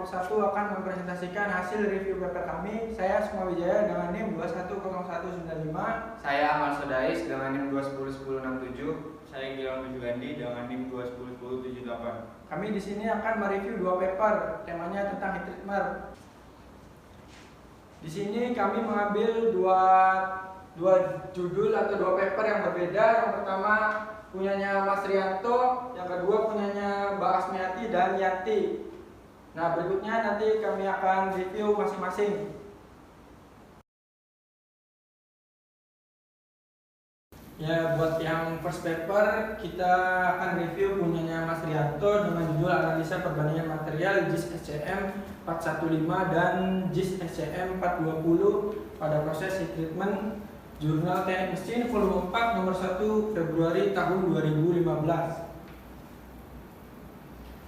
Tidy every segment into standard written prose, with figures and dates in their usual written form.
SCM01 akan mempresentasikan hasil review paper kami. Saya Sukma Wijaya dengan NIM 210195. Saya Amal Sodais dengan NIM 2101067. Saya Gilang Jugandi dengan NIM 2101078. Kami di sini akan mereview dua paper, temanya tentang heat treatment. Di sini kami mengambil dua judul atau dua paper yang berbeda. Yang pertama punyanya Mas Rianto, yang kedua punyanya Mbak Asmiati dan Yanti. Nah, berikutnya nanti kami akan review masing-masing. Ya, buat yang first paper kita akan review punyanya Mas Rianto dengan judul analisa perbandingan material JIS SCM 415 dan JIS SCM 420 pada proses heat treatment, Jurnal Teknik Mesin volume 4 nomor 1 Februari tahun 2015.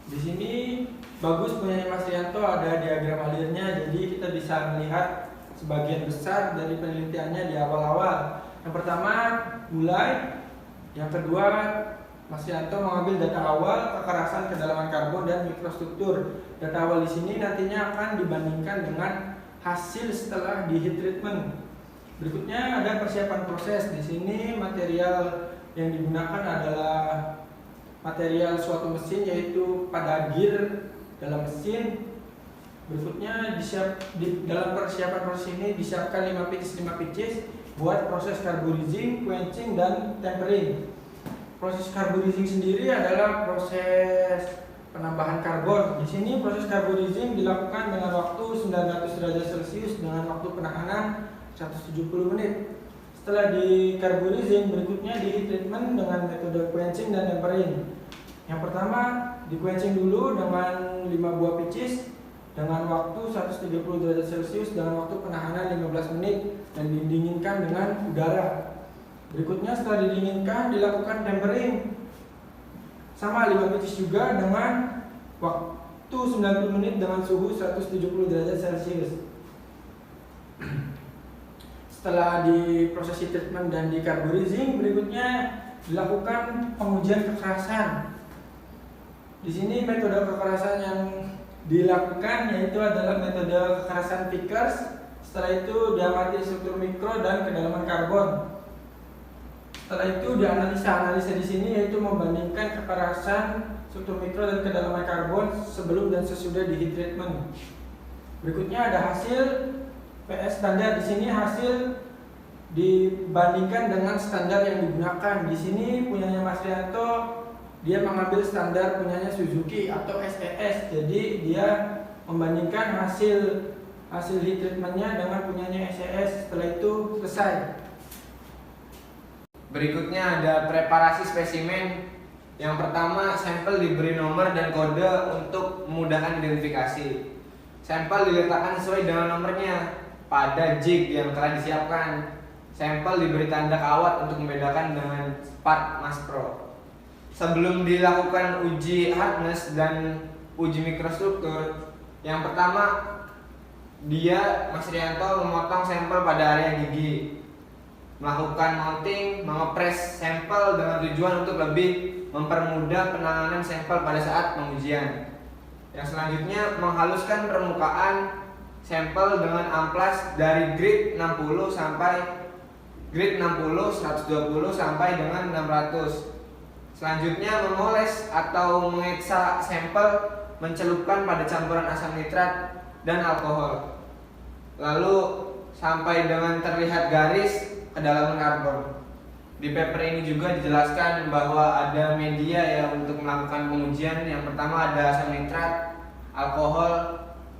Di sini bagus punyanya Mas Rianto, ada diagram alirnya, jadi kita bisa melihat sebagian besar dari penelitiannya di awal-awal. Yang pertama mulai, yang kedua Mas Rianto mengambil data awal kekerasan kedalaman karbon dan mikrostruktur. Data awal di sini nantinya akan dibandingkan dengan hasil setelah di heat treatment. Berikutnya ada persiapan proses. Di sini material yang digunakan adalah material suatu mesin, yaitu pada gear dalam mesin. Berikutnya dalam persiapan proses ini disiapkan 5 pitches buat proses carburizing, quenching, dan tempering. Proses carburizing sendiri adalah proses penambahan karbon. Di sini proses carburizing dilakukan dengan waktu 900 derajat Celcius dengan waktu penahanan 170 menit. Setelah di carburizing, berikutnya di heat treatment dengan metode quenching dan tempering. Yang pertama di quenching dulu dengan 5 buah pitches dengan waktu 130 derajat Celcius dengan waktu penahanan 15 menit dan didinginkan dengan udara. Berikutnya setelah didinginkan dilakukan tempering sama 5 pitches juga dengan waktu 90 menit dengan suhu 170 derajat Celcius. Setelah di proses heat treatment dan di carburizing, berikutnya dilakukan pengujian kekerasan. Di sini metode kekerasan yang dilakukan yaitu adalah metode kekerasan Vickers. Setelah itu diamati struktur mikro dan kedalaman karbon. Setelah itu dianalisa di sini yaitu membandingkan kekerasan struktur mikro dan kedalaman karbon sebelum dan sesudah di heat treatment. Berikutnya ada hasil PS standar. Di sini hasil dibandingkan dengan standar yang digunakan. Di sini punyanya Mas Rianto, dia mengambil standar punyanya Suzuki atau SES. Jadi dia membandingkan hasil heat treatmentnya dengan punyanya SES. Setelah itu selesai. Berikutnya ada preparasi spesimen. Yang pertama, sampel diberi nomor dan kode untuk memudahkan identifikasi. Sampel diletakkan sesuai dengan nomornya pada jig yang telah disiapkan. Sampel diberi tanda kawat untuk membedakan dengan part Mas Pro. Sebelum dilakukan uji hardness dan uji mikrostruktur, yang pertama Mas Rianto memotong sampel pada area gigi, melakukan mounting, mengepres sampel dengan tujuan untuk lebih mempermudah penanganan sampel pada saat pengujian. Yang selanjutnya menghaluskan permukaan sampel dengan amplas dari grid 60 sampai grid 60, 120 sampai dengan 600. Selanjutnya memoles atau mengetsa sampel, mencelupkan pada campuran asam nitrat dan alkohol. Lalu sampai dengan terlihat garis kedalaman karbon. Di paper ini juga dijelaskan bahwa ada media ya untuk melakukan pengujian. Yang pertama ada asam nitrat, alkohol,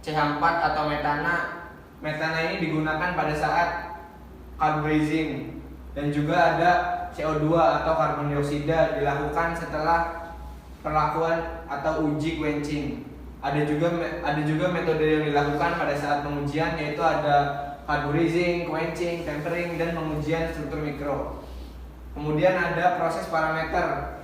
CH4 atau metana. Metana ini digunakan pada saat carburizing, dan juga ada CO2 atau karbon dioksida dilakukan setelah perlakuan atau uji quenching. Ada juga metode yang dilakukan pada saat pengujian, yaitu ada carburizing, quenching, tempering, dan pengujian struktur mikro. Kemudian ada proses parameter.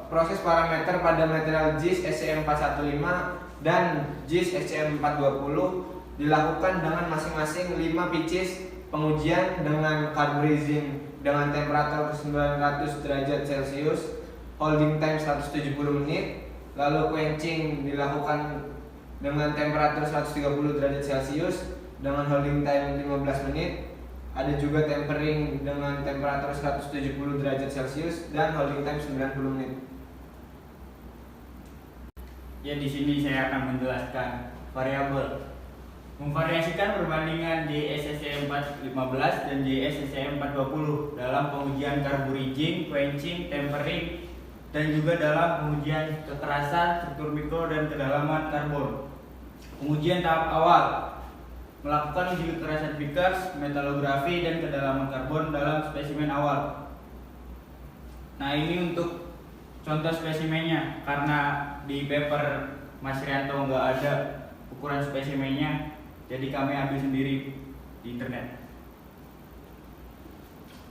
Proses parameter pada material JIS SCM 415 dan JIS SCM 420 dilakukan dengan masing-masing 5 pitches pengujian dengan carburizing dengan temperatur 900 derajat Celcius, holding time 170 menit, lalu quenching dilakukan dengan temperatur 130 derajat Celcius dengan holding time 15 menit. Ada juga tempering dengan temperatur 170 derajat Celcius dan holding time 90 menit. Ya, di sini saya akan menjelaskan variabel. Memvariasikan perbandingan JSSC 415 dan JSSC 420 dalam pengujian carburizing, quenching, tempering, dan juga dalam pengujian kekerasan, struktur mikro, dan kedalaman karbon. Pengujian tahap awal melakukan uji kekerasan Vickers, metalografi, dan kedalaman karbon dalam spesimen awal. Nah, ini untuk contoh spesimennya, karena di paper Mas Rianto nggak ada ukuran spesimennya, jadi kami ambil sendiri di internet.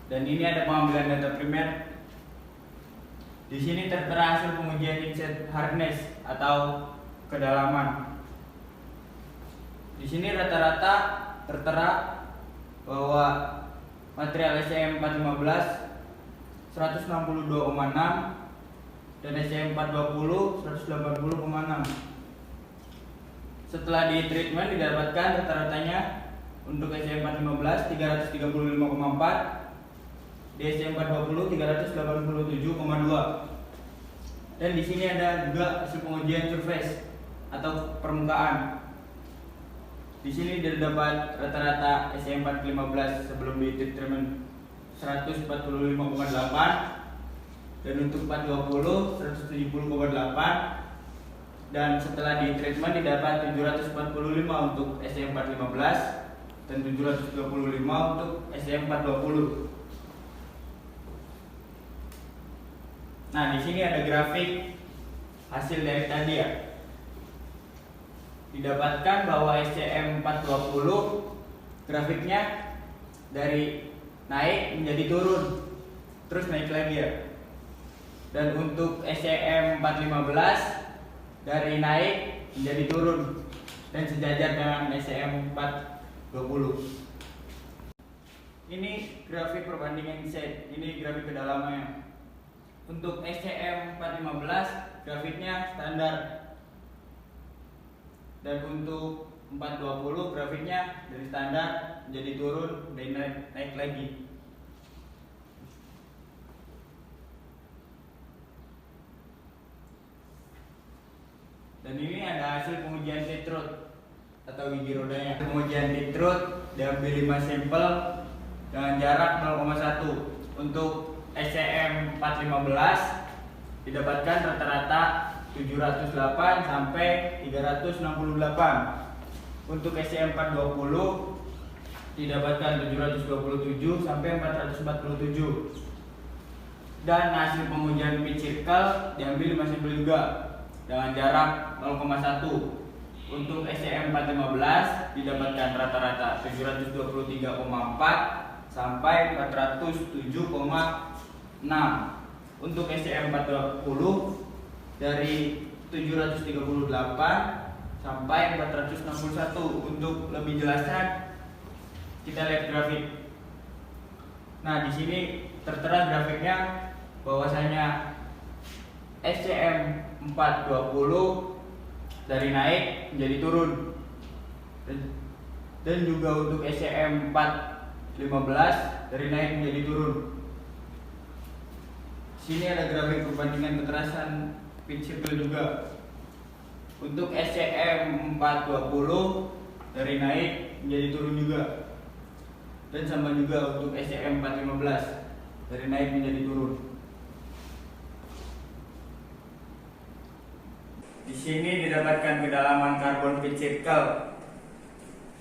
Dan ini ada pengambilan data primer. Di sini tertera hasil pengujian inset hardness atau kedalaman. Di sini rata-rata tertera bahwa material SCM 415 162,6 dan SCM 420 180,6. Setelah di treatment didapatkan rata-ratanya untuk SCM 415 335,4, di SCM 420 387,2. Dan di sini ada juga hasil pengujian surface atau permukaan. Di sini terdapat rata-rata SCM 415 sebelum di treatment 145,8 dan untuk 420 170,8. Dan setelah di treatment didapat 745 untuk SCM 415 dan 725 untuk SCM 420. Nah, di sini ada grafik hasil dari tadi ya. Didapatkan bahwa SCM 420 grafiknya dari naik menjadi turun, terus naik lagi ya. Dan untuk SCM 415 dari naik menjadi turun dan sejajar dengan SCM 420. Ini grafik perbandingan set, ini grafik kedalamannya. Untuk SCM 415 grafiknya standar. Dan untuk 420 grafiknya dari standar menjadi turun dan naik lagi. Dan ini ada hasil pengujian tetrod atau gigi rodanya. Pengujian tetrod diambil 5 sampel dengan jarak 0,1. Untuk SCM 415 didapatkan rata-rata 708 sampai 368. Untuk SCM 420 didapatkan 727 sampai 447. Dan hasil pengujian pitch circle diambil 5 sampel juga dengan jarak 0,1. Untuk SCM 415 didapatkan rata-rata 723,4 sampai 407,6. Untuk SCM 420 dari 738 sampai 461. Untuk lebih jelasnya kita lihat grafik. Nah, di sini tertera grafiknya bahwasanya SCM 420 dari naik menjadi turun, dan juga untuk SCM 415 dari naik menjadi turun. Sini ada grafik perbandingan kekerasan pitch circle juga. Untuk SCM 420 dari naik menjadi turun juga, dan sama juga untuk SCM 415 dari naik menjadi turun. Di sini didapatkan kedalaman karbon pitch circle.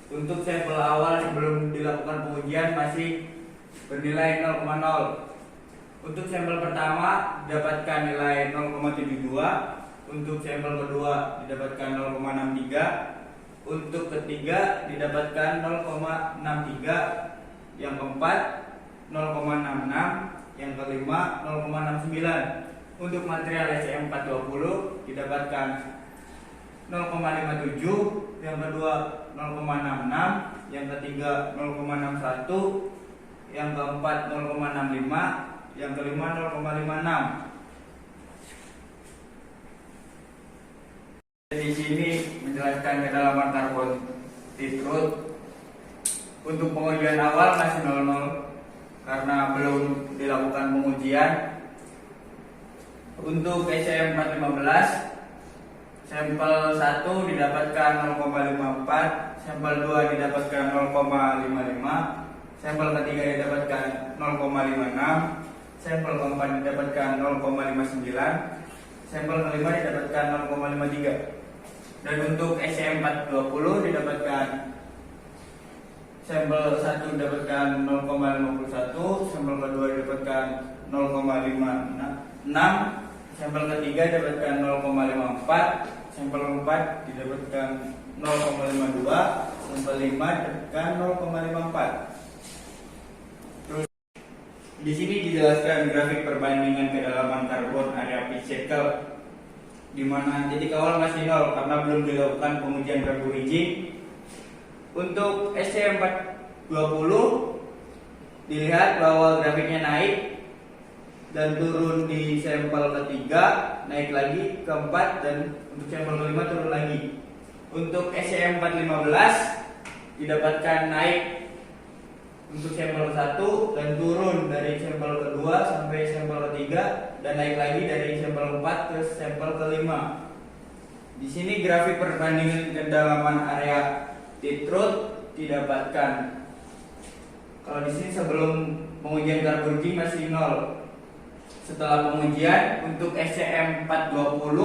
Untuk sampel awal sebelum dilakukan pengujian masih bernilai 0,0. Untuk sampel pertama didapatkan nilai 0,72. Untuk sampel kedua didapatkan 0,63. Untuk ketiga didapatkan 0,63. Yang keempat 0,66. Yang kelima 0,69. Untuk material SCM 420 didapatkan 0,57, yang kedua 0,66, yang ketiga 0,61, yang keempat 0,65, yang kelima 0,56. Di sini menjelaskan kedalaman karbon titrut. Untuk pengujian awal masih 00 karena belum dilakukan pengujian. Untuk SCM415 sampel 1 didapatkan 0,54, sampel 2 didapatkan 0,55, sampel ketiga didapatkan 0,56, sampel keempat didapatkan 0,59, sampel kelima didapatkan 0,53. Dan untuk SCM420 didapatkan sampel 1 didapatkan 0,51, sampel kedua didapatkan 0,56, sampel ketiga didapatkan 0,54, sampel keempat didapatkan 0,52, sampel 5 didapatkan 0,54. Terus di sini dijelaskan grafik perbandingan kedalaman karbon area pitch circle, di mana titik awal masih 0 karena belum dilakukan pengujian carbon bridging. Untuk SCM420 dilihat bahwa grafiknya naik dan turun di sampel ketiga, naik lagi keempat, dan untuk sampel kelima turun lagi. Untuk SCM415 didapatkan naik untuk sampel 1 dan turun dari sampel kedua sampai sampel ketiga, dan naik lagi dari sampel 4 ke sampel kelima. Di sini grafik perbandingan kedalaman area titrut didapatkan. Kalau di sini sebelum pengujian carbon bridging masih 0. Setelah pengujian untuk SCM420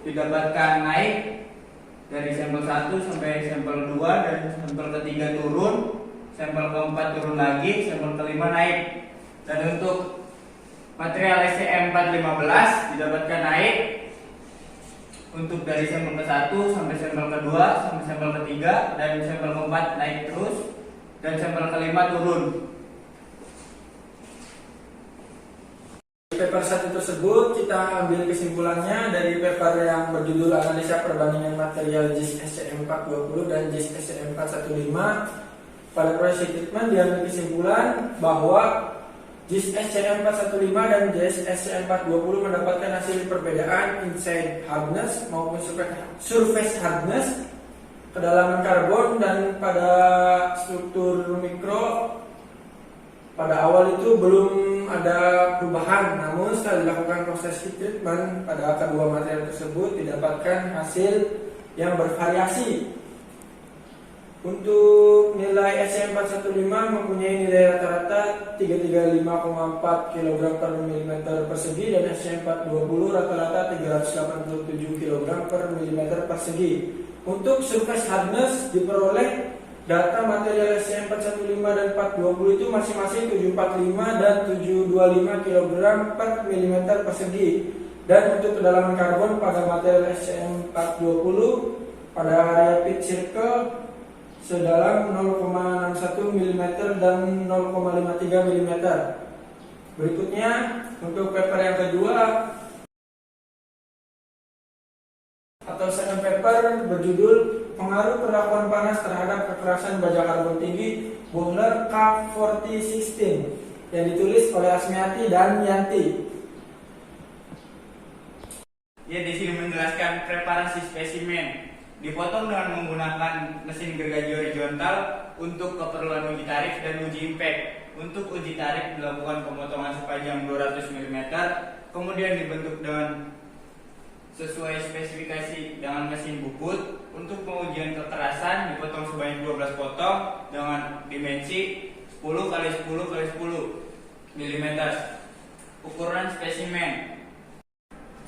didapatkan naik dari sampel 1 sampai sampel 2, dan sampel ketiga turun, sampel keempat turun lagi, sampel kelima naik. Dan untuk material SCM415 didapatkan naik untuk dari sampel ke-1 sampai sampel kedua sampai sampel ketiga, dan sampel keempat naik terus, dan sampel kelima turun. Paper 1 tersebut kita ambil kesimpulannya dari paper yang berjudul Analisa Perbandingan Material JIS SCM420 dan JIS SCM415. Pada proses treatment diambil kesimpulan bahwa JIS SCM415 dan JIS SCM420 mendapatkan hasil perbedaan inside hardness maupun surface hardness, kedalaman karbon, dan pada struktur mikro pada awal itu belum ada perubahan. Namun setelah dilakukan proses heat treatment pada kedua material tersebut didapatkan hasil yang bervariasi. Untuk nilai SCM415 mempunyai nilai rata-rata 335,4 kg per mm persegi, dan SCM420 rata-rata 387 kg per mm persegi. Untuk surface hardness diperoleh data material SCM415 dan 420 itu masing-masing 745 dan 725 kg per mm persegi. Dan untuk kedalaman karbon pada material SCM420 pada area pitch circle sedalam 0,61 mm dan 0,53 mm. Berikutnya untuk paper yang kedua atau second paper berjudul Pengaruh Perlakuan Panas Terhadap Kekerasan Baja Karbon Tinggi Bohler K4016 yang ditulis oleh Asmiati dan Yanti. Ya, di sini menjelaskan preparasi spesimen. Dipotong dengan menggunakan mesin gergaji horizontal untuk keperluan uji tarik dan uji impact. Untuk uji tarik dilakukan pemotongan sepanjang 200 mm, kemudian dibentuk dengan sesuai spesifikasi dengan mesin bubut. Untuk pengujian kekerasan dipotong sebanyak 12 potong dengan dimensi 10 x 10 x 10 mm. Ukuran spesimen.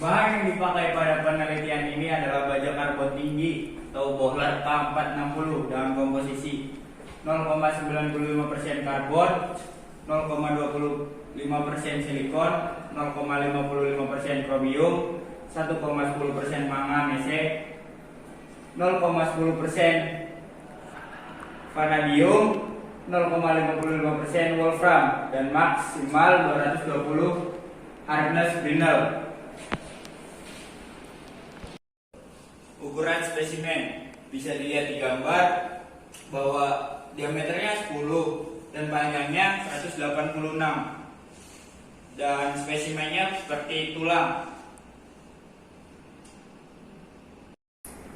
Bahan yang dipakai pada penelitian ini adalah baja karbon tinggi atau Bohler K460 dengan komposisi 0,95% karbon, 0,25% silikon, 0,55% kromium, 1,10% manganese, 0,10% vanadium, 0,55% wolfram, dan maksimal 220 hardness Brinell. Ukuran spesimen bisa dilihat di gambar bahwa diameternya 10 dan panjangnya 186, dan spesimennya seperti tulang.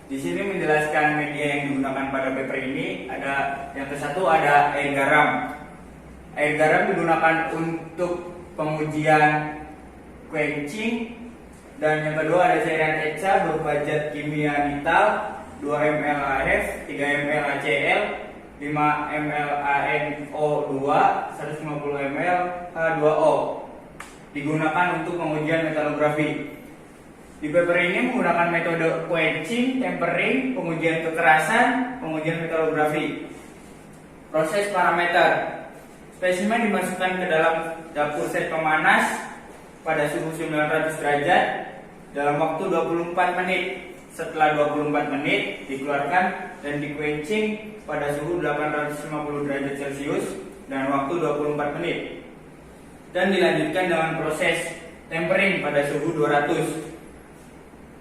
Di sini menjelaskan media yang digunakan pada paper ini. Ada yang satu ada air garam. Air garam digunakan untuk pengujian quenching, dan yang kedua ada cairan ECA berupa zat kimia nital 2 ml AF, 3 ml ACl, 5 ml ANO2, 150 ml H2O. Digunakan untuk pengujian metalografi. Di paper ini menggunakan metode quenching, tempering, pengujian kekerasan, pengujian metalografi. Proses parameter. Spesimen dimasukkan ke dalam dapur set pemanas pada suhu 900 derajat dalam waktu 24 menit. Setelah 24 menit dikeluarkan dan di-quenching pada suhu 850 derajat Celcius dan waktu 24 menit. Dan dilanjutkan dengan proses tempering pada suhu 200.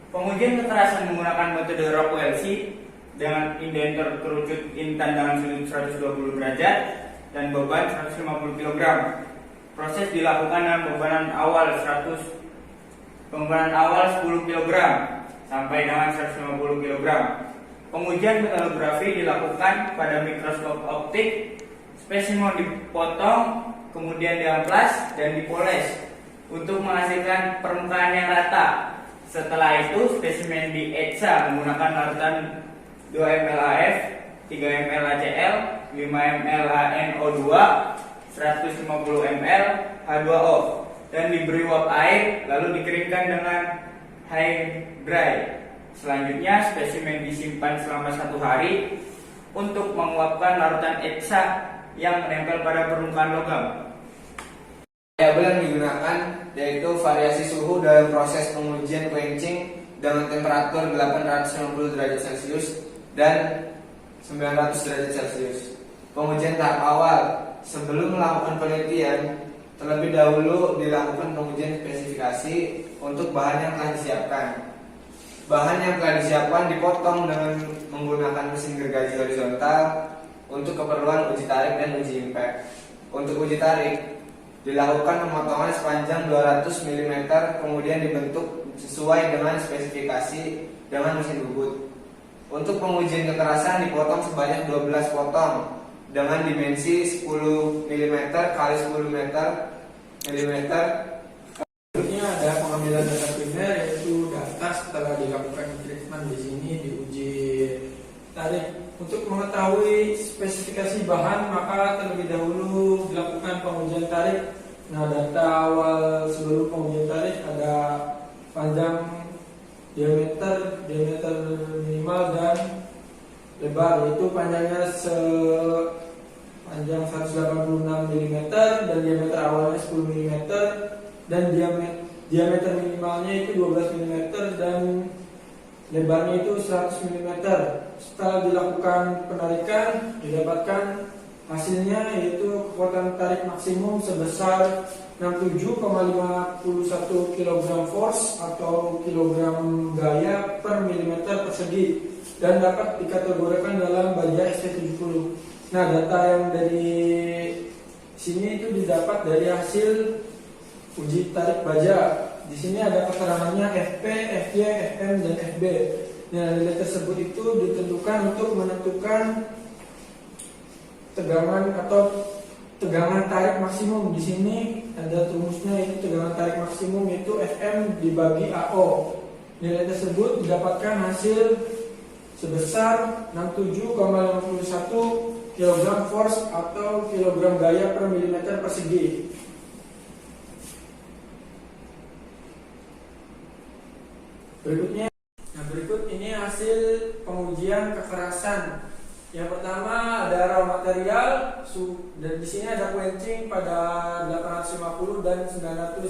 Pengujian kekerasan menggunakan metode Rockwell C dengan indenter kerucut intan dengan sudut 120 derajat dan beban 150 kg. Proses dilakukan dengan pembebanan awal 10 kg sampai dengan 150 kg. Pengujian metalografi dilakukan pada mikroskop optik. Spesimen dipotong, kemudian diamplas dan dipoles untuk menghasilkan permukaan yang rata. Setelah itu spesimen dietsa menggunakan larutan 2 ml AF, 3 ml ACl, 5 ml ANO2, 150 ml H2O dan diberi uap air lalu dikeringkan dengan high dry. Selanjutnya spesimen disimpan selama 1 hari untuk menguapkan larutan etsa yang menempel pada permukaan logam. Variabel yang digunakan yaitu variasi suhu dalam proses pengujian quenching dengan temperatur 850 derajat Celcius dan 900 derajat Celcius. Pengujian tahap awal. Sebelum melakukan penelitian, terlebih dahulu dilakukan pengujian spesifikasi untuk bahan yang telah disiapkan. Bahan yang telah disiapkan dipotong dengan menggunakan mesin gergaji horizontal untuk keperluan uji tarik dan uji impact. Untuk uji tarik dilakukan pemotongan sepanjang 200 mm kemudian dibentuk sesuai dengan spesifikasi dengan mesin bubut. Untuk pengujian kekerasan dipotong sebanyak 12 potong dengan dimensi 10 mm kali 10 mm. Berikutnya ada pengambilan data primer, yaitu data setelah dilakukan treatment. Di sini diuji tarik. Untuk mengetahui spesifikasi bahan maka terlebih dahulu dilakukan pengujian tarik. Nah, data awal sebelum pengujian tarik ada panjang, diameter minimal dan lebar, yaitu panjangnya sepanjang 186 mm dan diameter awalnya 10 mm dan diameter minimalnya itu 12 mm dan lebarnya itu 100 mm. Setelah dilakukan penarikan didapatkan hasilnya yaitu kekuatan tarik maksimum sebesar 67,51 kg force atau kilogram gaya per milimeter persegi dan dapat dikategorikan dalam baja ST70. Nah, data yang dari sini itu didapat dari hasil uji tarik baja. Di sini ada keterangannya FP, FY, FM dan FB. Nah, nilai tersebut itu ditentukan untuk menentukan tegangan atau tegangan tarik maksimum. Di sini ada rumusnya, itu tegangan tarik maksimum yaitu FM dibagi AO. Nilai tersebut didapatkan hasil sebesar 67,51 kg force atau kilogram gaya per milimeter persegi. Berikut ini hasil pengujian kekerasan. Yang pertama ada raw material, dan di sini ada quenching pada 850 dan 900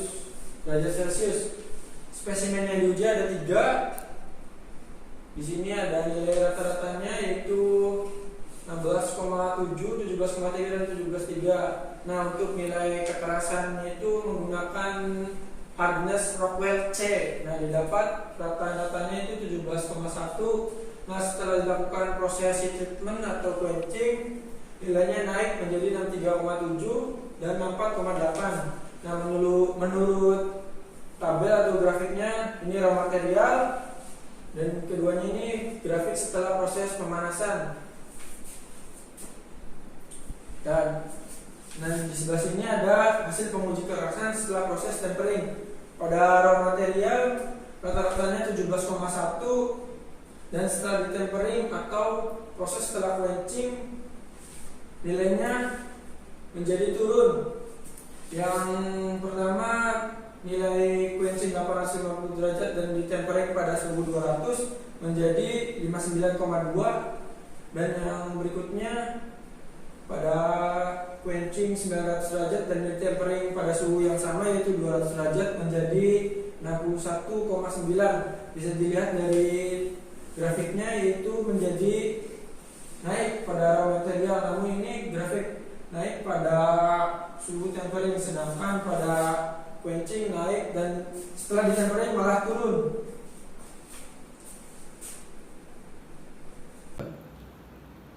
derajat Celcius. Spesimen yang diuji ada 3. Di sini ada nilai rata-ratanya yaitu 16,7, 17,3 dan 17,3. Nah, untuk nilai kekerasannya itu menggunakan hardness Rockwell C. Nah, didapat rata-ratanya itu 17,1. Nah, setelah dilakukan proses treatment atau quenching, nilainya naik menjadi 63,7 dan 4,8. Nah, menurut tabel atau grafiknya, ini raw material Dan keduanya ini grafik setelah proses pemanasan. Dan di sebelah sini ada hasil penguji kekerasan setelah proses tempering. Pada raw material rata-ratanya 17,1, dan setelah ditempering atau proses setelah quenching nilainya menjadi turun. Yang pertama nilai quenching 850 derajat dan ditempering pada suhu 200 menjadi 59,2, dan yang berikutnya pada quenching 900 derajat dan ditempering pada suhu yang sama yaitu 200 derajat menjadi 61,9. Bisa dilihat dari grafiknya yaitu menjadi naik pada raw material, namun ini grafik naik pada suhu tempering, sedangkan pada quenching naik dan setelah ditempering malah turun.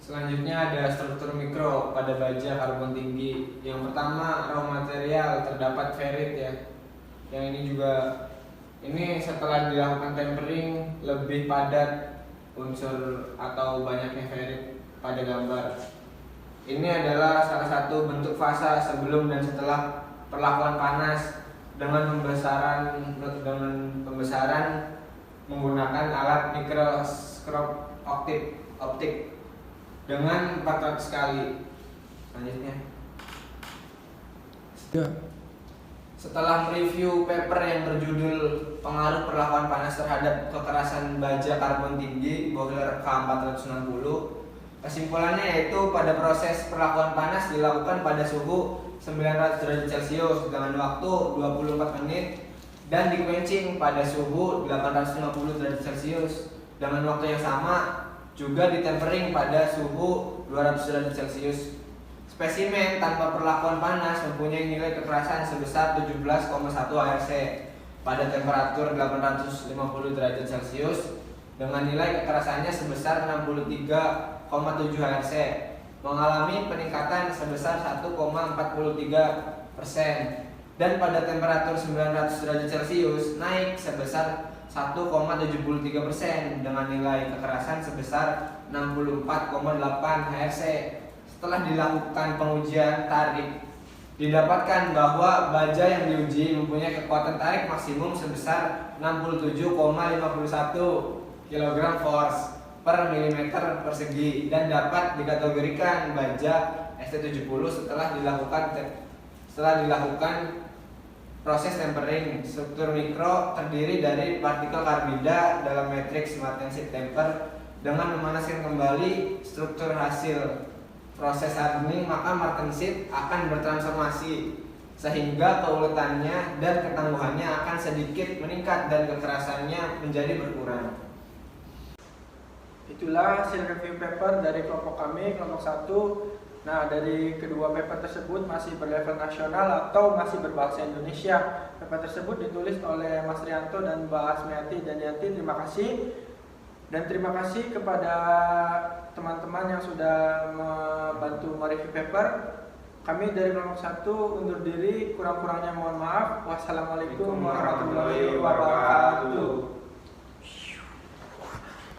Selanjutnya ada struktur mikro pada baja karbon tinggi. Yang pertama raw material terdapat ferrit ya. Yang ini setelah dilakukan tempering lebih padat unsur atau banyaknya ferrit pada gambar. Ini adalah salah satu bentuk fasa sebelum dan setelah perlakuan panas dengan pembesaran menggunakan alat mikroskop optik dengan 400 kali. Selanjutnya, setelah mereview paper yang berjudul pengaruh perlakuan panas terhadap kekerasan baja karbon tinggi boiler K460, kesimpulannya yaitu pada proses perlakuan panas dilakukan pada suhu 900 derajat Celcius dengan waktu 24 menit dan di quenching pada suhu 850 derajat Celcius dengan waktu yang sama, juga ditempering pada suhu 200 derajat Celcius. Spesimen tanpa perlakuan panas mempunyai nilai kekerasan sebesar 17,1 HRC pada temperatur 850 derajat Celcius dengan nilai kekerasannya sebesar 63,7 HRC, mengalami peningkatan sebesar 1,43%, dan pada temperatur 900 derajat Celcius naik sebesar 1,73% dengan nilai kekerasan sebesar 64,8 HRC. Setelah dilakukan pengujian tarik, didapatkan bahwa baja yang diuji mempunyai kekuatan tarik maksimum sebesar 67,51 kg force per milimeter persegi dan dapat dikategorikan baja ST70 setelah dilakukan proses tempering. Struktur mikro terdiri dari partikel karbida dalam matriks martensit temper. Dengan memanaskan kembali struktur hasil proses hardening, maka martensit akan bertransformasi sehingga keuletannya dan ketangguhannya akan sedikit meningkat dan kekerasannya menjadi berkurang. Itulah hasil review paper dari kelompok kami, kelompok 1. Nah, dari kedua paper tersebut masih berlevel nasional atau masih berbahasa Indonesia. Paper tersebut ditulis oleh Mas Rianto dan Mbak Asmiati dan Yanti. Terima kasih. Dan terima kasih kepada teman-teman yang sudah membantu mereview paper. Kami dari kelompok 1 undur diri, kurang-kurangnya mohon maaf. Wassalamualaikum warahmatullahi wabarakatuh.